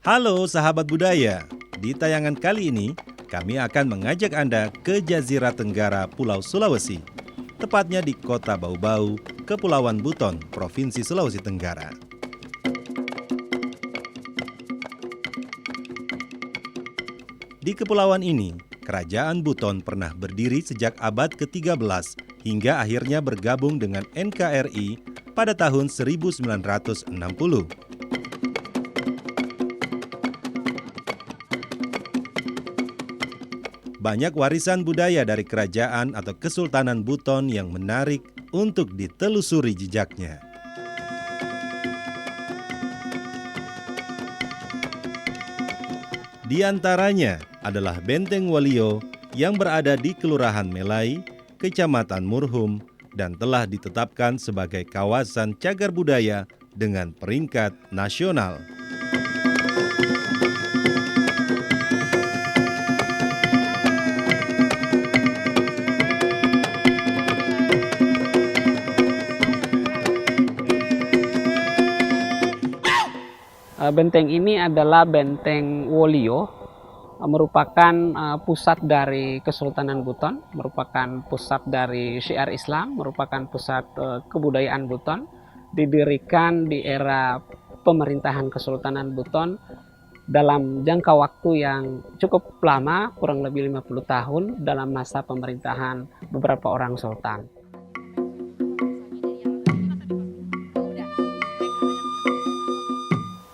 Halo sahabat budaya, di tayangan kali ini kami akan mengajak Anda ke Jazirah Tenggara Pulau Sulawesi, tepatnya di Kota Bau-Bau, Kepulauan Buton, Provinsi Sulawesi Tenggara. Di kepulauan ini, Kerajaan Buton pernah berdiri sejak abad ke-13 hingga akhirnya bergabung dengan NKRI pada tahun 1960. Banyak warisan budaya dari kerajaan atau Kesultanan Buton yang menarik untuk ditelusuri jejaknya. Di antaranya adalah Benteng Wolio yang berada di Kelurahan Melai, Kecamatan Murhum, dan telah ditetapkan sebagai kawasan cagar budaya dengan peringkat nasional. Benteng ini adalah Benteng Wolio, merupakan pusat dari Kesultanan Buton, merupakan pusat dari syiar Islam, merupakan pusat kebudayaan Buton, didirikan di era pemerintahan Kesultanan Buton dalam jangka waktu yang cukup lama, kurang lebih 50 tahun dalam masa pemerintahan beberapa orang sultan.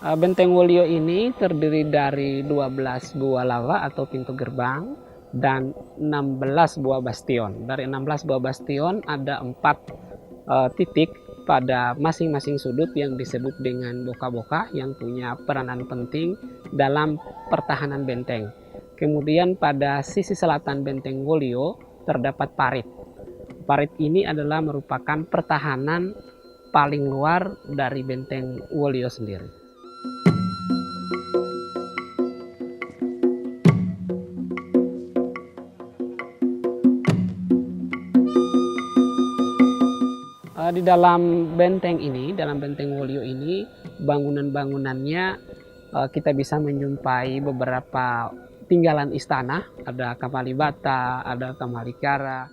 Benteng Wolio ini terdiri dari 12 buah lava atau pintu gerbang dan 16 buah bastion. Dari 16 buah bastion ada 4 titik pada masing-masing sudut yang disebut dengan boka-boka yang punya peranan penting dalam pertahanan benteng. Kemudian pada sisi selatan Benteng Wolio terdapat parit. Parit ini adalah merupakan pertahanan paling luar dari Benteng Wolio sendiri. Di dalam benteng ini, dalam Benteng Wolio ini, bangunan-bangunannya kita bisa menjumpai beberapa tinggalan istana, ada Kamalibata, ada Kamalikara.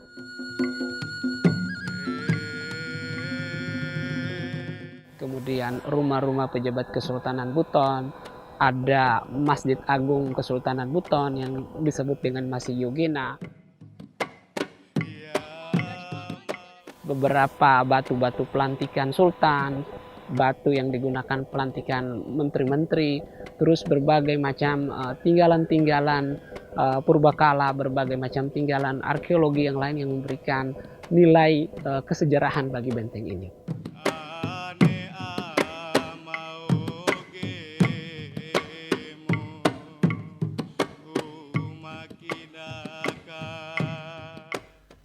Kemudian rumah-rumah pejabat Kesultanan Buton, ada Masjid Agung Kesultanan Buton yang disebut dengan Masjid Yogena. Beberapa batu-batu pelantikan sultan, batu yang digunakan pelantikan menteri-menteri, terus berbagai macam tinggalan-tinggalan purbakala, berbagai macam tinggalan arkeologi yang lain yang memberikan nilai kesejarahan bagi benteng ini.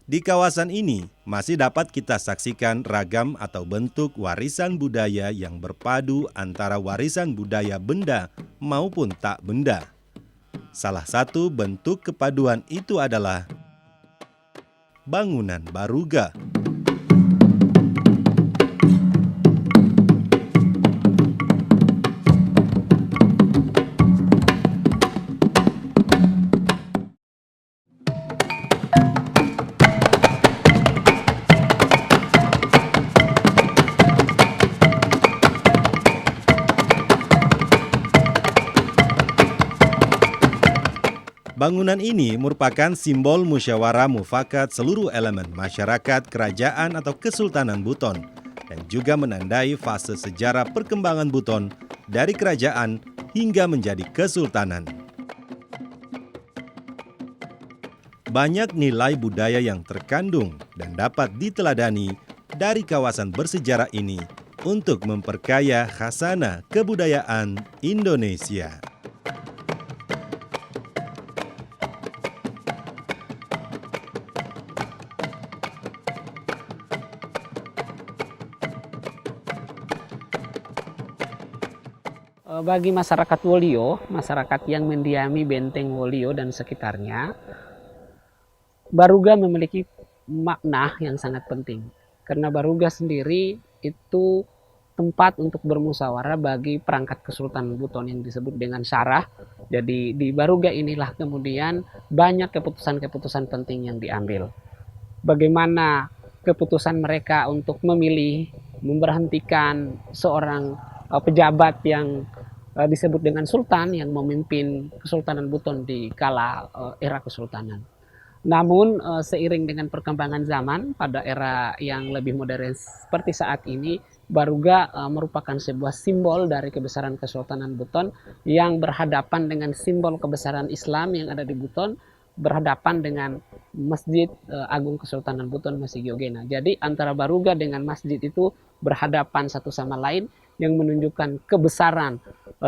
Di kawasan ini masih dapat kita saksikan ragam atau bentuk warisan budaya yang berpadu antara warisan budaya benda maupun tak benda. Salah satu bentuk kepaduan itu adalah bangunan baruga. Bangunan ini merupakan simbol musyawarah mufakat seluruh elemen masyarakat kerajaan atau Kesultanan Buton dan juga menandai fase sejarah perkembangan Buton dari kerajaan hingga menjadi kesultanan. Banyak nilai budaya yang terkandung dan dapat diteladani dari kawasan bersejarah ini untuk memperkaya khasana kebudayaan Indonesia. Bagi masyarakat Wolio, masyarakat yang mendiami Benteng Wolio dan sekitarnya, baruga memiliki makna yang sangat penting. Karena baruga sendiri itu tempat untuk bermusyawarah bagi perangkat Kesultanan Buton yang disebut dengan syarah. Jadi di Baruga inilah kemudian banyak keputusan-keputusan penting yang diambil. Bagaimana keputusan mereka untuk memilih, memberhentikan seorang pejabat yang disebut dengan sultan yang memimpin Kesultanan Buton di kala era kesultanan. Namun seiring dengan perkembangan zaman pada era yang lebih modern seperti saat ini, Baruga merupakan sebuah simbol dari kebesaran Kesultanan Buton yang berhadapan dengan simbol kebesaran Islam yang ada di Buton, berhadapan dengan Masjid Agung Kesultanan Buton Masih Giogena. Jadi antara Baruga dengan masjid itu berhadapan satu sama lain yang menunjukkan kebesaran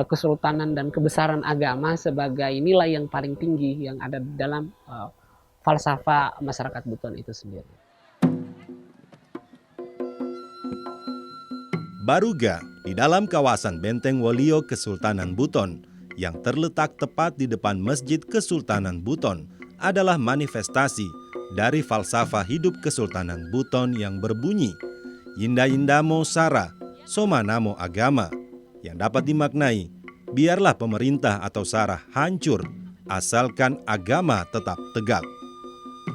kesultanan dan kebesaran agama sebagai nilai yang paling tinggi yang ada di dalam falsafah masyarakat Buton itu sendiri. Baruga di dalam kawasan Benteng Wolio Kesultanan Buton yang terletak tepat di depan Masjid Kesultanan Buton adalah manifestasi dari falsafah hidup Kesultanan Buton yang berbunyi Yinda-yindamo sara, somanamo agama, yang dapat dimaknai biarlah pemerintah atau sara hancur asalkan agama tetap tegak.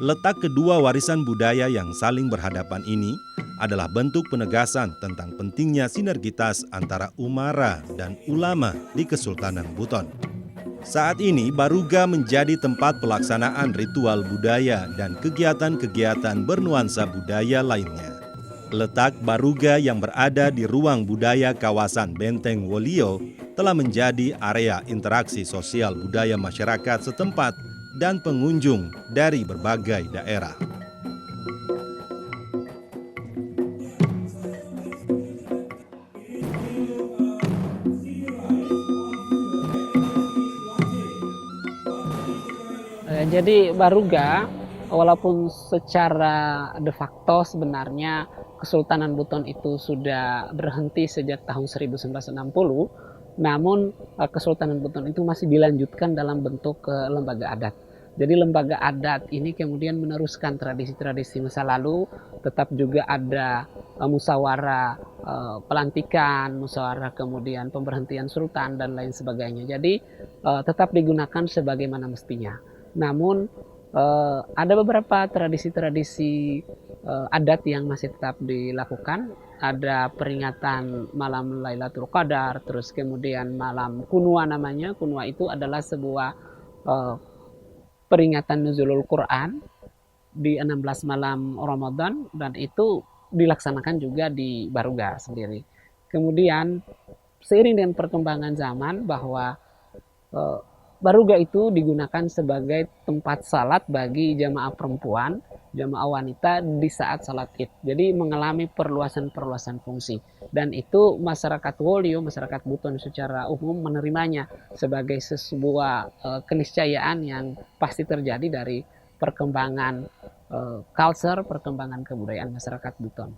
Letak kedua warisan budaya yang saling berhadapan ini adalah bentuk penegasan tentang pentingnya sinergitas antara umara dan ulama di Kesultanan Buton. Saat ini Baruga menjadi tempat pelaksanaan ritual budaya dan kegiatan-kegiatan bernuansa budaya lainnya. Letak Baruga yang berada di ruang budaya kawasan Benteng Wolio telah menjadi area interaksi sosial budaya masyarakat setempat dan pengunjung dari berbagai daerah. Jadi Baruga walaupun secara de facto sebenarnya Kesultanan Buton itu sudah berhenti sejak tahun 1960, namun Kesultanan Buton itu masih dilanjutkan dalam bentuk lembaga adat. Jadi lembaga adat ini kemudian meneruskan tradisi-tradisi masa lalu, tetap juga ada musyawarah pelantikan, musyawarah kemudian pemberhentian sultan dan lain sebagainya. Jadi tetap digunakan sebagaimana mestinya. Namun ada beberapa tradisi-tradisi adat yang masih tetap dilakukan. Ada peringatan malam Lailatul Qadar, terus kemudian malam Kunwa namanya. Kunwa itu adalah sebuah peringatan nuzulul Quran di 16 malam Ramadan dan itu dilaksanakan juga di Baruga sendiri. Kemudian seiring dengan perkembangan zaman bahwa Baruga itu digunakan sebagai tempat salat bagi jamaah perempuan, jamaah wanita di saat salat Id. Jadi mengalami perluasan-perluasan fungsi. Dan itu masyarakat Wolio, masyarakat Buton secara umum menerimanya sebagai sebuah keniscayaan yang pasti terjadi dari perkembangan culture, perkembangan kebudayaan masyarakat Buton.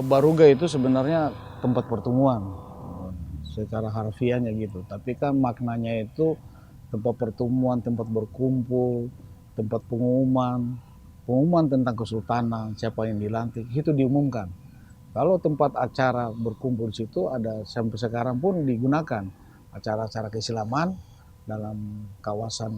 Baruga itu sebenarnya tempat pertemuan secara harfiahnya gitu, tapi kan maknanya itu tempat pertemuan, tempat berkumpul, tempat pengumuman tentang kesultanan, siapa yang dilantik, itu diumumkan. Kalau tempat acara berkumpul di situ ada sampai sekarang pun digunakan acara-acara keislaman dalam kawasan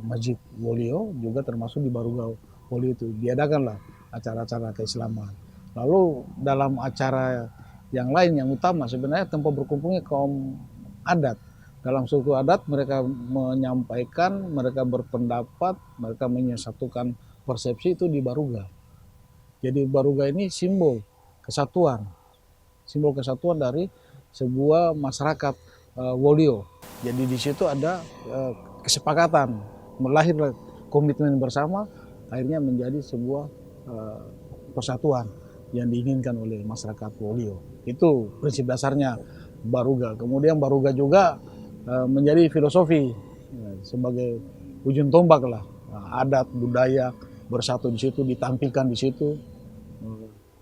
Masjid Wolio, juga termasuk di Baruga Wolio itu diadakanlah acara-acara keislaman. Lalu dalam acara yang lain yang utama sebenarnya tempat berkumpulnya kaum adat. Dalam suku adat mereka menyampaikan, mereka berpendapat, mereka menyatukan persepsi itu di Baruga. Jadi Baruga ini simbol kesatuan dari sebuah masyarakat Wolio. Jadi di situ ada kesepakatan, melahirkan komitmen bersama, akhirnya menjadi sebuah persatuan yang diinginkan oleh masyarakat Wolio. Itu prinsip dasarnya Baruga. Kemudian Baruga juga menjadi filosofi sebagai ujung tombak lah. Adat, budaya bersatu di situ, ditampilkan di situ.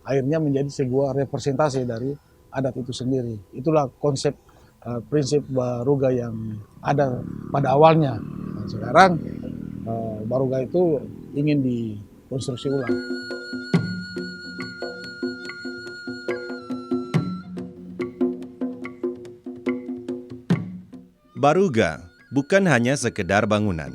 Akhirnya menjadi sebuah representasi dari adat itu sendiri. Itulah konsep prinsip Baruga yang ada pada awalnya. Nah, sekarang Baruga itu ingin dikonstruksi ulang. Baruga bukan hanya sekedar bangunan,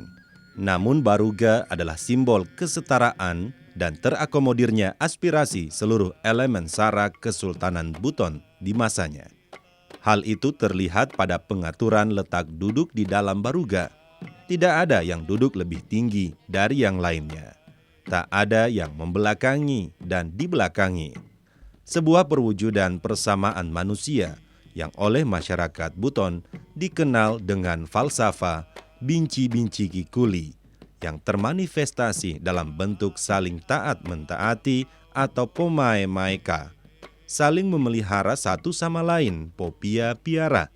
namun Baruga adalah simbol kesetaraan dan terakomodirnya aspirasi seluruh elemen sara Kesultanan Buton di masanya. Hal itu terlihat pada pengaturan letak duduk di dalam Baruga. Tidak ada yang duduk lebih tinggi dari yang lainnya. Tak ada yang membelakangi dan dibelakangi. Sebuah perwujudan persamaan manusia yang oleh masyarakat Buton dikenal dengan falsafah binci-binci kikuli yang termanifestasi dalam bentuk saling taat-mentaati atau pomae maeka, saling memelihara satu sama lain popia piara,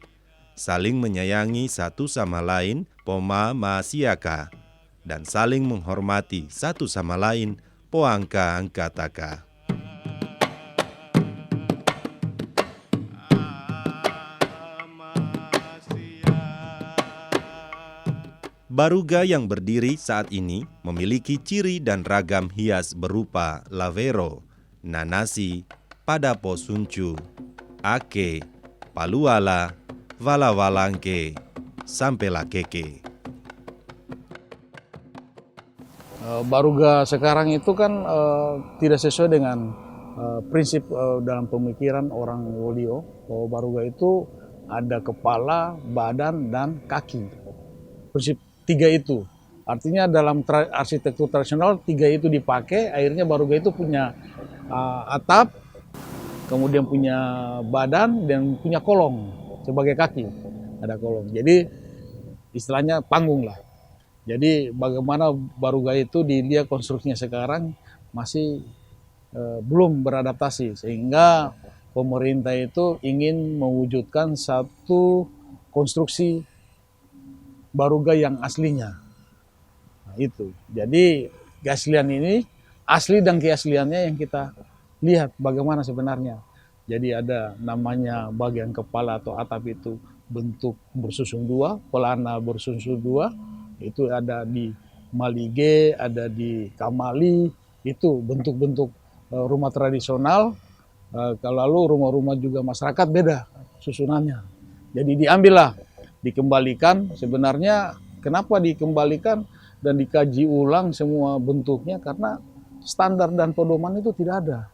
saling menyayangi satu sama lain poma masiaka, dan saling menghormati satu sama lain poangka angkataka. Baruga yang berdiri saat ini memiliki ciri dan ragam hias berupa lavero, nanasi, padapo suncu, ake, paluala, valawalangke, sampelakeke. Baruga sekarang itu kan tidak sesuai dengan prinsip dalam pemikiran orang Wolio, bahwa Baruga itu ada kepala, badan, dan kaki. Prinsip tiga itu. Artinya dalam arsitektur tradisional tiga itu dipakai, akhirnya Baruga itu punya atap, kemudian punya badan, dan punya kolong sebagai kaki. Ada kolong. Jadi istilahnya panggung lah. Jadi bagaimana Baruga itu dilihat konstruksinya sekarang masih belum beradaptasi, sehingga pemerintah itu ingin mewujudkan satu konstruksi Baruga yang aslinya. Nah, itu. Jadi keaslian ini, asli dan keasliannya yang kita lihat bagaimana sebenarnya. Jadi ada namanya bagian kepala atau atap itu bentuk bersusun dua, pelana bersusun dua, itu ada di Malige, ada di Kamali, itu bentuk-bentuk rumah tradisional. Lalu rumah-rumah juga masyarakat beda susunannya. Jadi diambillah, dikembalikan. Sebenarnya kenapa dikembalikan dan dikaji ulang semua bentuknya, karena standar dan pedoman itu tidak ada.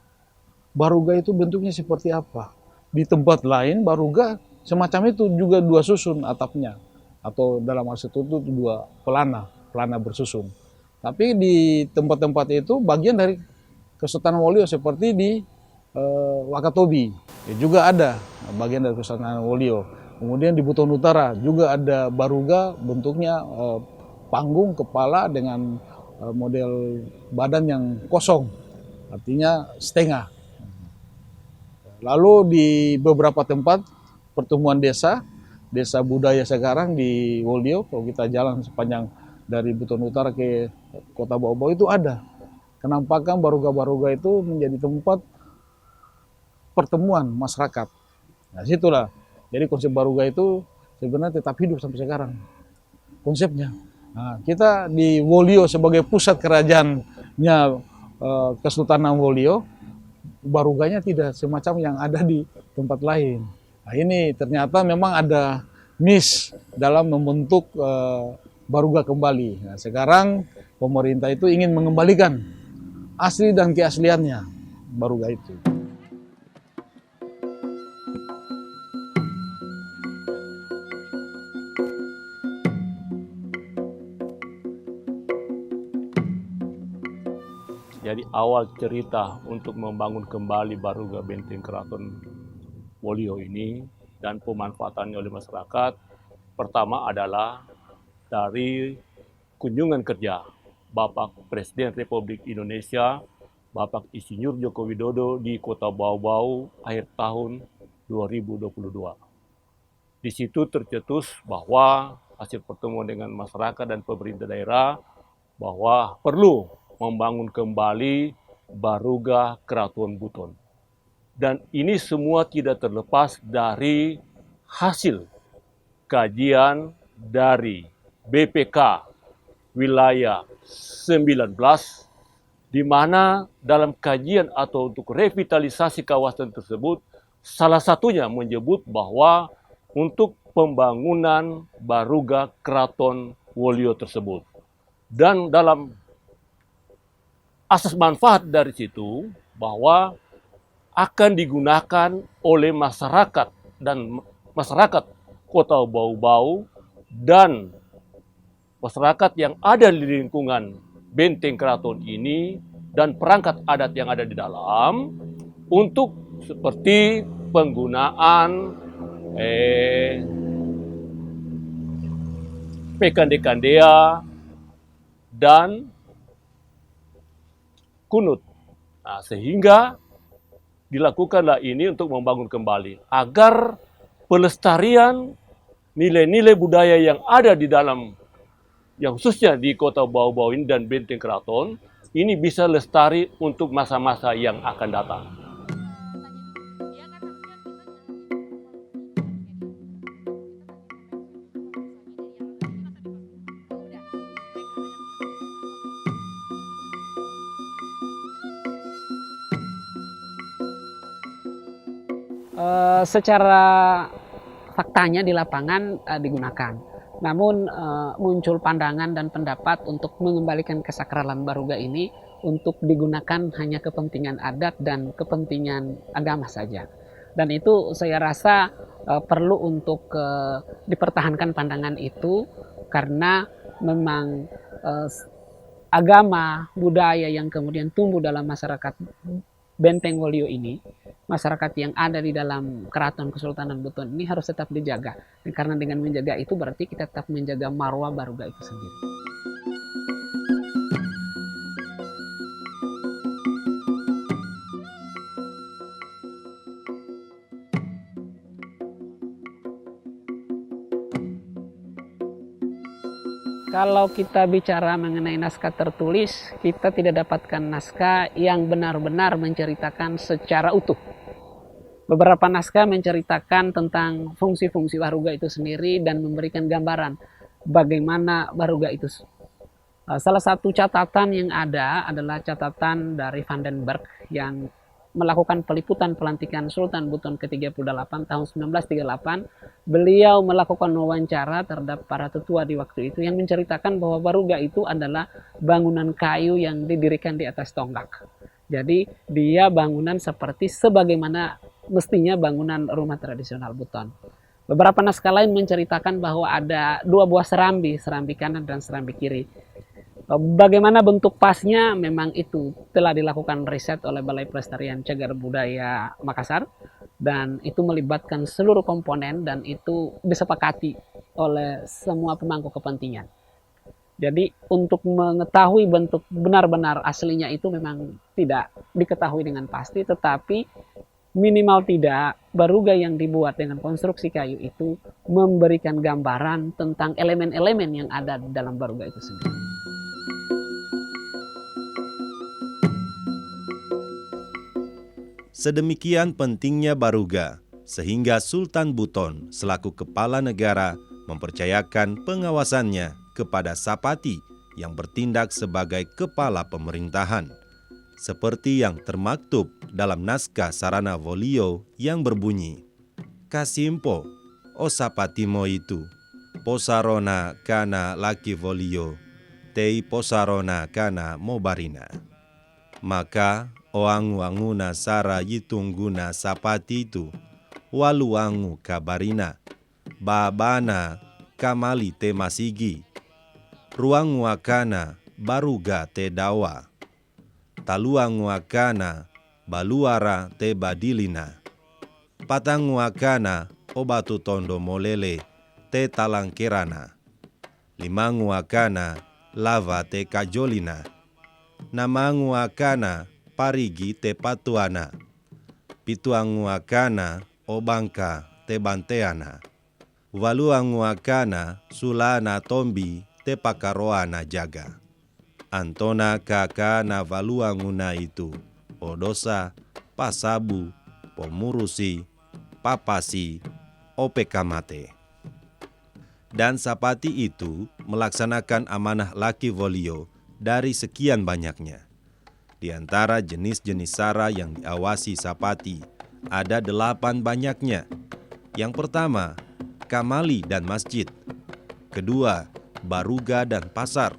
Baruga itu bentuknya seperti apa. Di tempat lain Baruga semacam itu juga dua susun atapnya, atau dalam arsitektur itu dua pelana bersusun. Tapi di tempat-tempat itu bagian dari Kesultanan Wolio, seperti di Wakatobi juga ada bagian dari Kesultanan Wolio. Kemudian di Buton Utara juga ada Baruga, bentuknya panggung kepala dengan model badan yang kosong, artinya setengah. Lalu di beberapa tempat pertemuan desa budaya sekarang di Wolio, kalau kita jalan sepanjang dari Buton Utara ke Kota Bau-Bau itu ada. Kenampakan Baruga-Baruga itu menjadi tempat pertemuan masyarakat. Nah, situlah. Jadi konsep Baruga itu sebenarnya tetap hidup sampai sekarang. Konsepnya. Nah, kita di Wolio sebagai pusat kerajaannya Kesultanan Wolio, Baruganya tidak semacam yang ada di tempat lain. Nah, ini ternyata memang ada miss dalam membentuk Baruga kembali. Nah, sekarang pemerintah itu ingin mengembalikan asli dan keasliannya Baruga itu. Jadi awal cerita untuk membangun kembali Baruga Benteng Keraton Wolio ini dan pemanfaatannya oleh masyarakat, pertama adalah dari kunjungan kerja Bapak Presiden Republik Indonesia, Bapak Insinyur Joko Widodo di Kota Bau-Bau akhir tahun 2022. Di situ tercetus bahwa hasil pertemuan dengan masyarakat dan pemerintah daerah bahwa perlu membangun kembali Baruga Keraton Buton. Dan ini semua tidak terlepas dari hasil kajian dari BPK Wilayah 19, di mana dalam kajian atau untuk revitalisasi kawasan tersebut, salah satunya menyebut bahwa untuk pembangunan Baruga Keraton Wolio tersebut. Dan dalam asas manfaat dari situ bahwa akan digunakan oleh masyarakat dan masyarakat Kota Bau-Bau dan masyarakat yang ada di lingkungan benteng keraton ini dan perangkat adat yang ada di dalam untuk seperti penggunaan pekande-kandea dan kunut. Nah, sehingga dilakukanlah ini untuk membangun kembali agar pelestarian nilai-nilai budaya yang ada di dalam, yang khususnya di Kota Bau-Bau ini dan benteng keraton ini bisa lestari untuk masa-masa yang akan datang. Secara faktanya di lapangan digunakan. Namun muncul pandangan dan pendapat untuk mengembalikan kesakralan Baruga ini untuk digunakan hanya kepentingan adat dan kepentingan agama saja. Dan itu saya rasa perlu untuk dipertahankan pandangan itu karena memang agama, budaya yang kemudian tumbuh dalam masyarakat Benteng Wolio ini, masyarakat yang ada di dalam Keraton Kesultanan Buton ini harus tetap dijaga. Dan karena dengan menjaga itu berarti kita tetap menjaga marwah Baruga itu sendiri. Kalau kita bicara mengenai naskah tertulis, kita tidak dapatkan naskah yang benar-benar menceritakan secara utuh. Beberapa naskah menceritakan tentang fungsi-fungsi Baruga itu sendiri dan memberikan gambaran bagaimana Baruga itu. Salah satu catatan yang ada adalah catatan dari Van den Berg yang melakukan peliputan pelantikan Sultan Buton ke-38 tahun 1938. Beliau melakukan wawancara terhadap para tetua di waktu itu yang menceritakan bahwa Baruga itu adalah bangunan kayu yang didirikan di atas tonggak. Jadi dia bangunan seperti sebagaimana mestinya bangunan rumah tradisional Buton. Beberapa naskah lain menceritakan bahwa ada dua buah serambi kanan dan serambi kiri. Bagaimana bentuk pasnya memang itu telah dilakukan riset oleh Balai Pelestarian Cagar Budaya Makassar dan itu melibatkan seluruh komponen dan itu disepakati oleh semua pemangku kepentingan. Jadi untuk mengetahui bentuk benar-benar aslinya itu memang tidak diketahui dengan pasti, tetapi minimal tidak Baruga yang dibuat dengan konstruksi kayu itu memberikan gambaran tentang elemen-elemen yang ada di dalam Baruga itu sendiri. Sedemikian pentingnya Baruga, sehingga Sultan Buton selaku kepala negara mempercayakan pengawasannya kepada Sapati yang bertindak sebagai kepala pemerintahan. Seperti yang termaktub dalam naskah Sarana Wolio yang berbunyi, Kasimpo, o Sapatimo itu, posarona kana laki Wolio, tei posarona kana mobarina. Maka oangu-anguna sara yitungguna Sapati itu, waluangu kabarina, babana kamali te masigi, ruangu akana Baruga te dawa, taluangu akana baluara te badilina, patangu akana obatu tondo molele te talangkerana, limangu akana lava te kajolina, namangu akana parigi te patuana, pituangu akana obangka te banteana, waluangu akana sulana tombi te pakaroana jaga. Antona kakana waluanguna itu, odosa, pasabu, pomurusi, papasi, opekamate. Dan Sapati itu melaksanakan amanah laki Wolio dari sekian banyaknya. Di antara jenis-jenis sara yang diawasi Sapati, ada 8 banyaknya. Yang pertama, Kamali dan masjid. Kedua, Baruga dan pasar.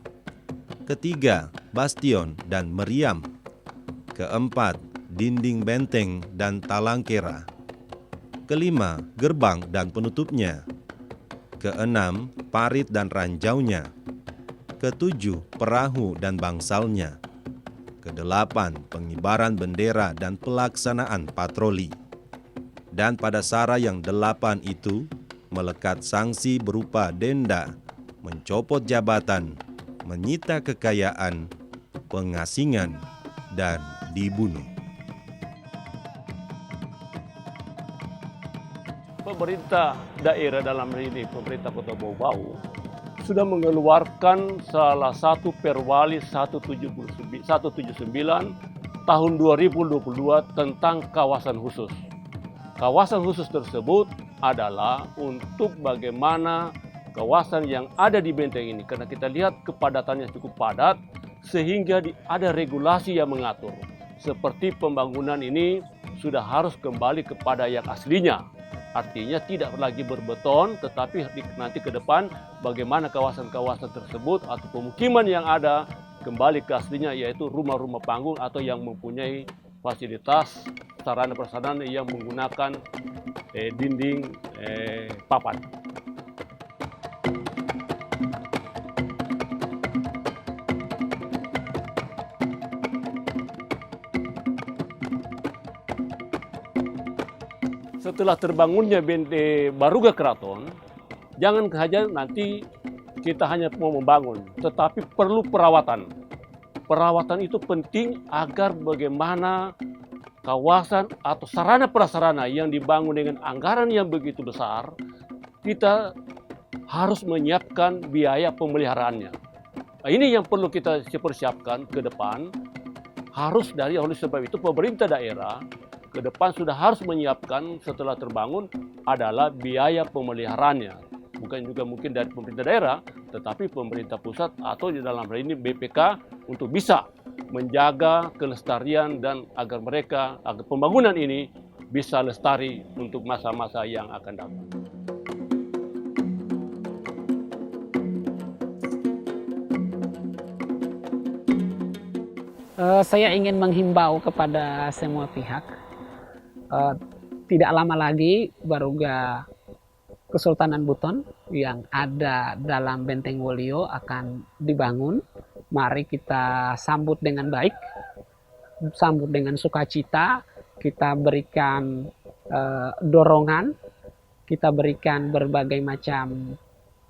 Ketiga, bastion dan meriam. Keempat, dinding benteng dan talangkera. Kelima, gerbang dan penutupnya. Keenam, parit dan ranjaunya. Ketujuh, perahu dan bangsalnya. Kedelapan, pengibaran bendera dan pelaksanaan patroli. Dan pada sara yang 8 itu, melekat sanksi berupa denda, mencopot jabatan, menyita kekayaan, pengasingan, dan dibunuh. Pemerintah daerah dalam hal ini pemerintah Kota Bau-Bau sudah mengeluarkan salah satu Perwali 179 tahun 2022 tentang kawasan khusus. Kawasan khusus tersebut adalah untuk bagaimana kawasan yang ada di benteng ini, karena kita lihat kepadatannya cukup padat, sehingga ada regulasi yang mengatur. Seperti pembangunan ini sudah harus kembali kepada yang aslinya. Artinya tidak lagi berbeton, tetapi nanti ke depan bagaimana kawasan-kawasan tersebut atau pemukiman yang ada kembali ke aslinya, yaitu rumah-rumah panggung atau yang mempunyai fasilitas sarana prasarana yang menggunakan dinding papan. Setelah terbangunnya Baruga Keraton, jangan saja nanti kita hanya mau membangun, tetapi perlu perawatan. Perawatan itu penting agar bagaimana kawasan atau sarana prasarana yang dibangun dengan anggaran yang begitu besar, kita harus menyiapkan biaya pemeliharaannya. Nah, ini yang perlu kita persiapkan ke depan. Oleh sebab itu pemerintah daerah ke depan sudah harus menyiapkan setelah terbangun adalah biaya pemeliharaannya. Bukan juga mungkin dari pemerintah daerah, tetapi pemerintah pusat atau di dalam hal ini BPK untuk bisa menjaga kelestarian dan agar pembangunan ini bisa lestari untuk masa-masa yang akan datang. Saya ingin menghimbau kepada semua pihak, tidak lama lagi Baruga Kesultanan Buton yang ada dalam Benteng Wolio akan dibangun. Mari kita sambut dengan baik, sambut dengan sukacita, kita berikan dorongan, kita berikan berbagai macam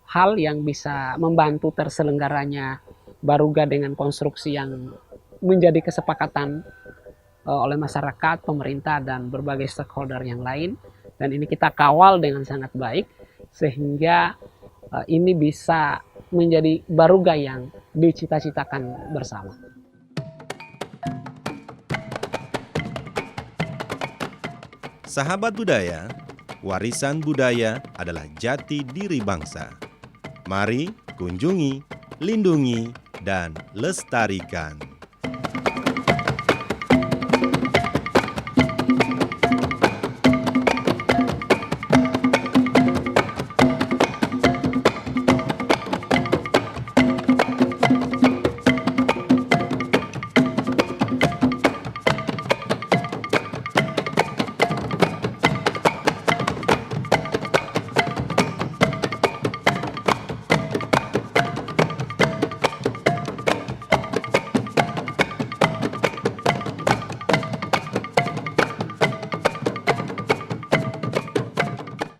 hal yang bisa membantu terselenggaranya Baruga dengan konstruksi yang menjadi kesepakatan oleh masyarakat, pemerintah, dan berbagai stakeholder yang lain. Dan ini kita kawal dengan sangat baik, sehingga ini bisa menjadi Baruga yang dicita-citakan bersama. Sahabat budaya, warisan budaya adalah jati diri bangsa. Mari kunjungi, lindungi, dan lestarikan.